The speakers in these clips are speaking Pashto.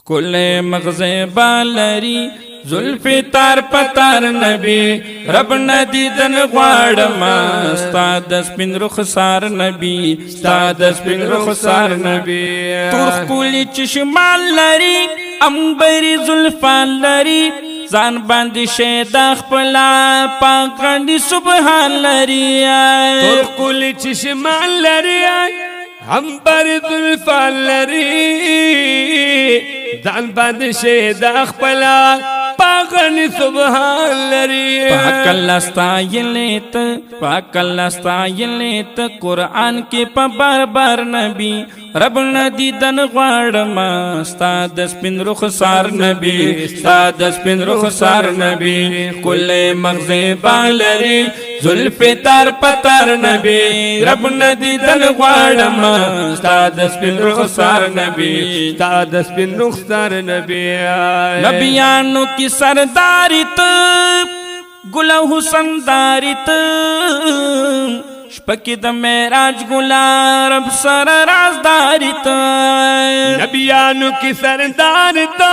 کله مغزه بالری زلفی تار پتار نبی رب ندیدن غواړم ستا د سپین رخسار نبی ستا د سپین رخسار نبی تور ښکلي چشمان لري امبري زلفان لري ځان باندې شیدا خپلا پاک غندي سبحان لري تور ښکلي چشمان لري امبري زلفان لري ځان باندې شیدا خپلا پاغنی سبحان لري پاک الله ستایلیت پاک الله ستایلیت قرآن کې په بار بار نبی رب ندیدن غواړم ستا د سپین رخسار نبی ستا د سپین رخسار نبی کله مغزه بالری زلفی تار پتار نبی رب ندیدن غواړم ستا د سپین رخسار نبی ستا د سپین رخسار نبی نبیانو کی سرداری تو گل حسن داری تو شپکی د معراج گلا رب سر رازداری تو نبیانو کی سرداری تو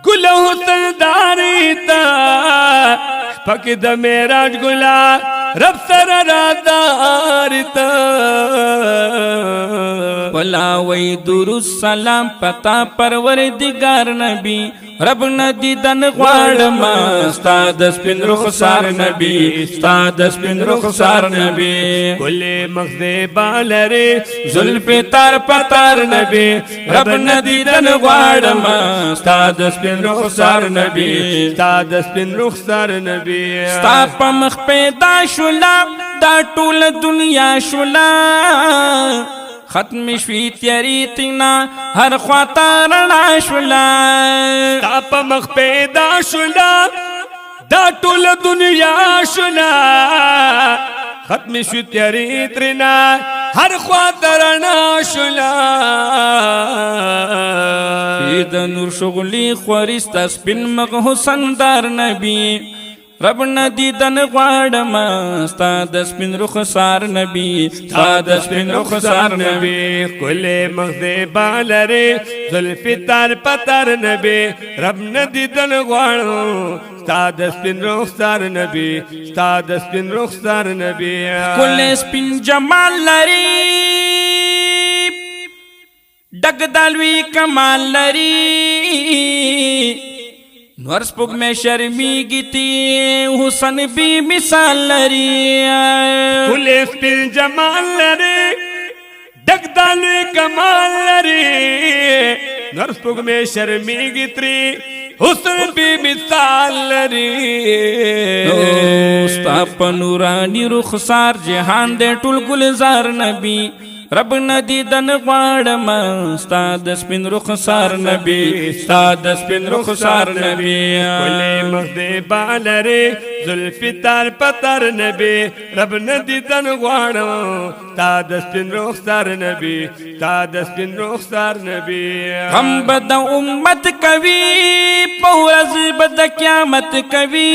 گل حسن داری تو شپکی د معراج گلا رب سر رازداری تو ولا وی درود سلام پتا پروردگار نبی رب ندیدن غواړم ستا د سپین رخسار نبی ستا د سپین رخسار نبی کله مغزه بالری زلفی تار پتار نبی رب ندیدن غواړم ستا د سپین رخسار نبی ستا د سپین رخسار نبی ستا په مخ پیدا شولا دا ټول دنیا شولا ختم شوی تیاری تینا هر خواتا رنا شولا ستا په مخ پیدا شولا دا ټول دنیا شولا ختم شوی تیاری تینا هر خواتا رنا شولا د نور شغلی خورستا سپین مغ حسن دار نبی رب ندیدن غواړم ستا د سپین رخسار نبی ستا د سپین رخسار نبی کله مغزه بالری زلفی تار پتار نبی رب ندیدن غواړم ستا د سپین رخسار نبی ستا د سپین رخسار نبی کله سپین جمال لري ډګ دالوی کمال لري نور سپوږ میں شرمیږي تی حسن بی مثال لري کله سپین جمال لري ډګ دالوی کمال لري نور سپوږ میں شرمیږي تری حسن بی مثال لري ستا په نورانی رخسار جهان دې ټول گلزار نبی رب ندیدن غواړم ستا د سپین رخسار نبی ستا د سپین رخسار نبی کله مغزه بالری زلفی تار پتر نبی رب ندیدن غواړم ستا د سپین رخسار نبی ستا د سپین رخسار نبی غم بد امت کوي په ورځ بد قیامت کوي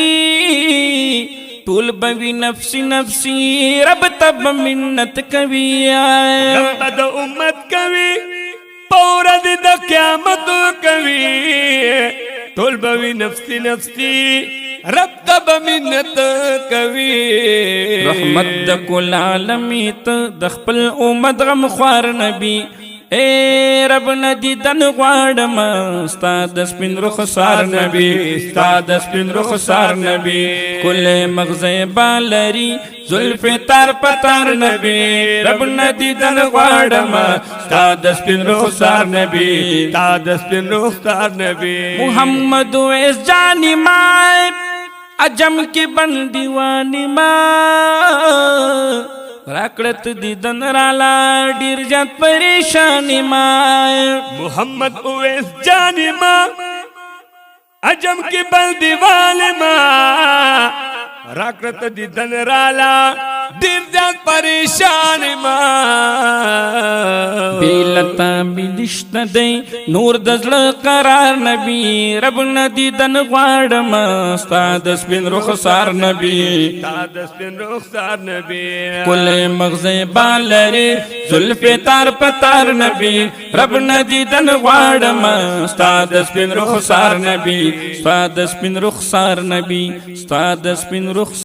طول بوی نفسی نفسی رب تب منت کوي رب د امت کوي پورا د قیامت کوي طول بوی نفسی نفسی رب تب منت کوي رحمت د کل عالمیت د خپل امت غم خوار نبی اے رب ندیدن غواړم ستا د سپین رخسار نبی ستا د سپین رخسار نبی کله مغزه بالری زلفی تار پتار نبی رب ندیدن غواړم ستا د سپین رخسار نبی ستا د سپین رخسار نبی محمد ویس جانی مائے عجم کی بندی وانی ماں راکړت دیدن رالا ډیر جات پریشانی ما محمد اویس جانی ما عجم کی بل دیوال ما راکړت دیدن رالا دیر زیاد پریشان ما بیلتا بیدشت دی نور دزل قرار نبی رب ندیدن غواړم ستا د سپین رخسار نبی ستا د سپین رخسار نبی کل مغز بالری زلف تار پتار نبی رب ندیدن غواړم ستا د سپین رخسار نبی ستا د سپین رخسار نبی ستا د سپین رخ